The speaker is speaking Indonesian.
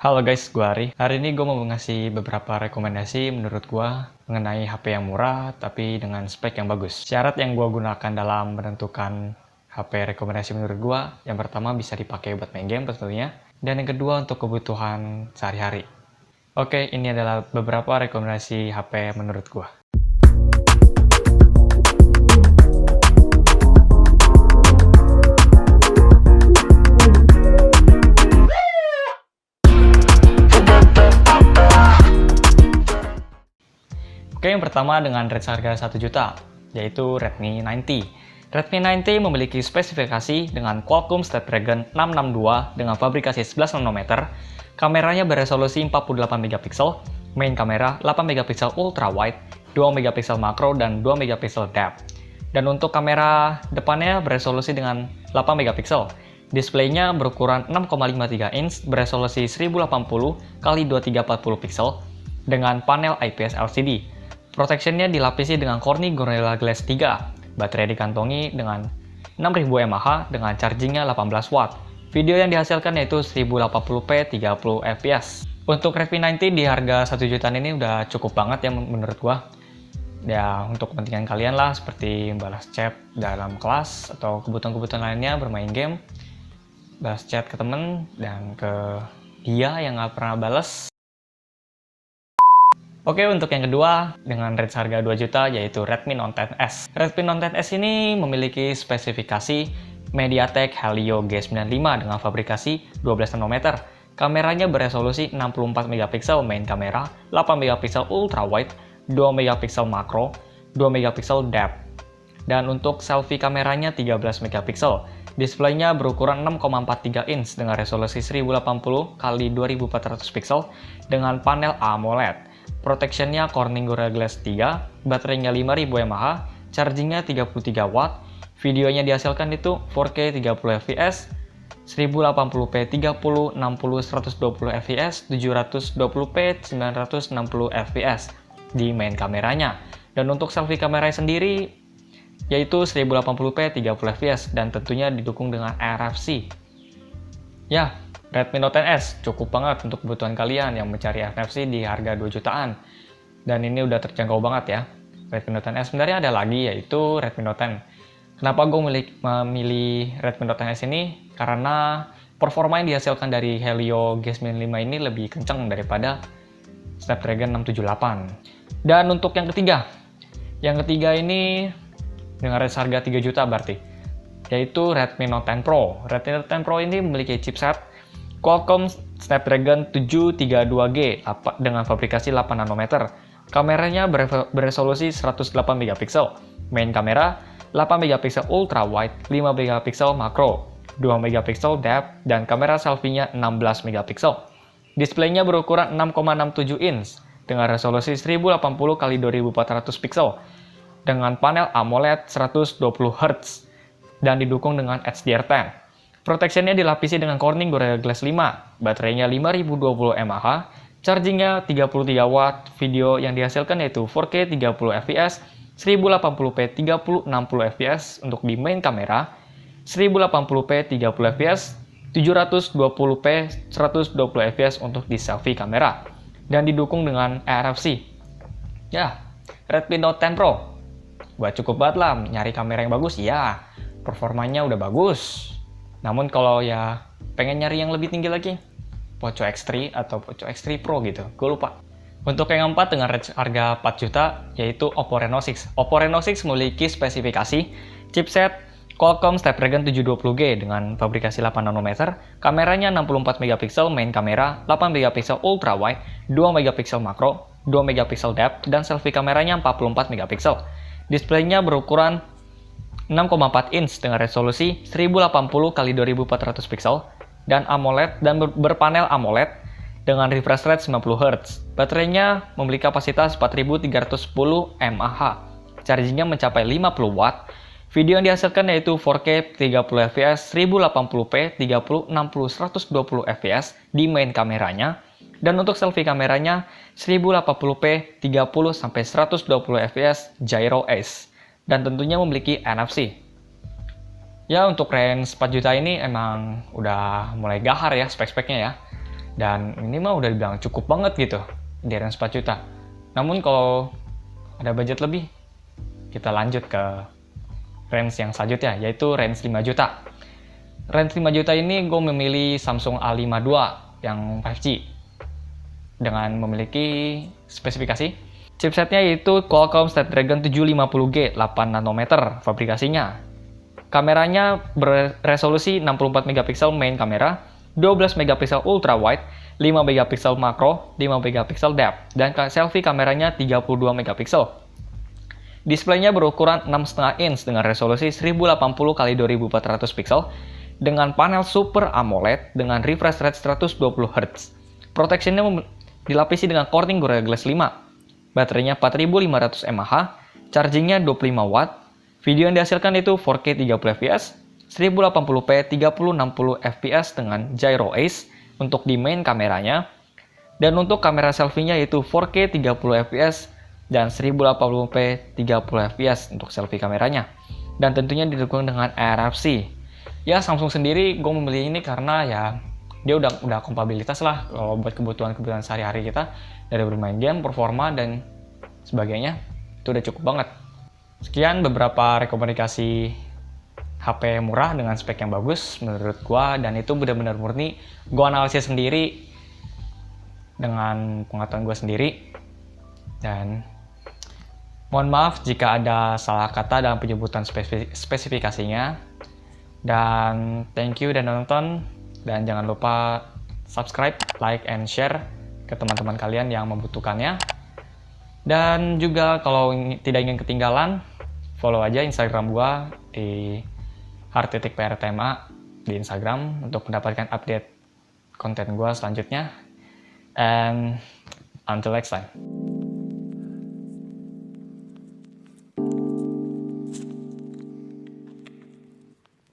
Halo guys, gue Ari. Hari ini gue mau ngasih beberapa rekomendasi menurut gue mengenai HP yang murah tapi dengan spek yang bagus. Syarat yang gue gunakan dalam menentukan HP rekomendasi menurut gue, yang pertama bisa dipakai buat main game tentunya, dan yang kedua untuk kebutuhan sehari-hari. Oke, ini adalah beberapa rekomendasi HP menurut gue. Oke, yang pertama dengan range harga 1 juta, yaitu Redmi 90. Redmi 90 memiliki spesifikasi dengan Qualcomm Snapdragon 662 dengan fabrikasi 11 nanometer, kameranya beresolusi 48 megapiksel, main kamera 8 megapiksel ultra wide, 2 megapiksel makro, dan 2 megapiksel depth. Dan untuk kamera depannya beresolusi dengan 8 megapiksel. Displaynya berukuran 6,53 inch beresolusi 1080 x 2340 pixel dengan panel IPS LCD. Protectionnya dilapisi dengan Corning Gorilla Glass 3. Baterai dikantongi dengan 6000 mAh dengan chargingnya 18 watt. Video yang dihasilkan yaitu 1080p 30 fps. Untuk Redmi 90 di harga 1 jutaan ini udah cukup banget ya menurut gua. Ya untuk kepentingan kalian lah, seperti balas chat dalam kelas atau kebutuhan-kebutuhan lainnya, bermain game, balas chat ke temen dan ke dia yang nggak pernah balas. Oke, untuk yang kedua, dengan range harga 2 juta, yaitu Redmi Note 10S. Redmi Note 10S ini memiliki spesifikasi MediaTek Helio G95 dengan fabrikasi 12 nanometer. Kameranya beresolusi 64 megapiksel main kamera, 8 megapiksel ultra wide, 2 megapiksel makro, 2 megapiksel depth. Dan untuk selfie kameranya 13 megapiksel. Displaynya berukuran 6,43 inch dengan resolusi 1080 x 2400 pixel dengan panel AMOLED. Protectionnya Corning Gorilla Glass 3, baterainya 5000 mAh, chargingnya 33 watt, videonya dihasilkan itu 4K 30 fps, 1080p 30, 60, 120 fps, 720p 960 fps di main kameranya. Dan untuk selfie kameranya sendiri yaitu 1080p 30 fps dan tentunya didukung dengan NFC. Ya, Redmi Note 10S cukup banget untuk kebutuhan kalian yang mencari NFC di harga 2 jutaan. Dan ini udah terjangkau banget ya. Redmi Note 10S sebenarnya ada lagi, yaitu Redmi Note 10. Kenapa gue memilih Redmi Note 10S ini? Karena performa yang dihasilkan dari Helio G95 ini lebih kencang daripada Snapdragon 678. Dan untuk yang ketiga ini dengan range harga 3 juta berarti, yaitu Redmi Note 10 Pro. Redmi Note 10 Pro ini memiliki chipset Qualcomm Snapdragon 732G dengan fabrikasi 8 nanometer. Kameranya beresolusi 108 megapiksel. Main kamera 8 megapiksel ultra wide, 5 megapiksel makro, 2 megapiksel depth, dan kamera selfie-nya 16 megapiksel. Displaynya berukuran 6,67 inch dengan resolusi 1080 x 2400 pixel dengan panel AMOLED 120 Hz dan didukung dengan HDR10. Protectionnya dilapisi dengan Corning Gorilla Glass 5, baterainya 5020 mAh, chargingnya 33 watt, video yang dihasilkan yaitu 4K 30 fps, 1080p 30-60 fps untuk di main kamera, 1080p 30 fps, 720p 120 fps untuk di selfie kamera, dan didukung dengan NFC. Ya, Redmi Note 10 Pro. Buat cukup banget lah, nyari kamera yang bagus, ya, performanya udah bagus. Namun kalau ya pengen nyari yang lebih tinggi lagi, Poco X3 atau Poco X3 Pro gitu, gue lupa. Untuk yang keempat dengan harga 4 juta, yaitu Oppo Reno 6. Oppo Reno 6 memiliki spesifikasi chipset Qualcomm Snapdragon 720G dengan fabrikasi 8 nanometer, kameranya 64 megapiksel main kamera, 8 megapiksel ultra wide, 2 megapiksel makro, 2 megapiksel depth, dan selfie kameranya 44 megapiksel. Displaynya berukuran 6,4 inch dengan resolusi 1080 x 2400 pixel dan AMOLED dan berpanel AMOLED dengan refresh rate 90 Hz. Baterainya memiliki kapasitas 4310 mAh. Chargingnya mencapai 50 watt. Video yang dihasilkan yaitu 4K 30 fps, 1080p 30, 60, 120 fps di main kameranya. Dan untuk selfie kameranya 1080p 30 sampai 120 fps gyro Ace. Dan tentunya memiliki NFC. Ya, untuk range 4 juta ini emang udah mulai gahar ya spek-speknya ya. Dan ini mah udah dibilang cukup banget gitu di range 4 juta. Namun kalau ada budget lebih, kita lanjut ke range yang selanjutnya, yaitu range 5 juta. Range 5 juta ini gue memilih Samsung A52 yang 5G dengan memiliki spesifikasi chipsetnya yaitu Qualcomm Snapdragon 750G 8 nanometer fabrikasinya. Kameranya beresolusi 64 megapiksel main kamera, 12 megapiksel ultra wide, 5 megapiksel makro, 5 megapiksel depth, dan selfie kameranya 32 megapiksel. Displaynya berukuran 6,5 inch dengan resolusi 1080x2400 pixel dengan panel Super AMOLED dengan refresh rate 120 Hz. Protectionnya dilapisi dengan Corning Gorilla Glass 5. Baterainya 4500 mAh, chargingnya 25 watt. Video yang dihasilkan itu 4K 30 fps, 1080p 3060 fps dengan gyro Ace untuk di main kameranya. Dan untuk kamera selfie-nya yaitu 4K 30 fps dan 1080p 30 fps untuk selfie kameranya. Dan tentunya didukung dengan NFC. Ya, Samsung sendiri gue memilih ini karena ya dia udah kompatibilitas lah kalau buat kebutuhan sehari-hari kita, dari bermain game, performa, dan sebagainya. Itu udah cukup banget. Sekian beberapa rekomendasi HP murah dengan spek yang bagus menurut gua, dan itu benar-benar murni gua analisis sendiri dengan pengetahuan gua sendiri. Dan mohon maaf jika ada salah kata dalam penyebutan spesifikasinya. Dan thank you udah nonton, dan jangan lupa subscribe, like, and share ke teman-teman kalian yang membutuhkannya. Dan juga kalau tidak ingin ketinggalan, follow aja Instagram gua di _PRTMA di Instagram untuk mendapatkan update konten gua selanjutnya. And until next time.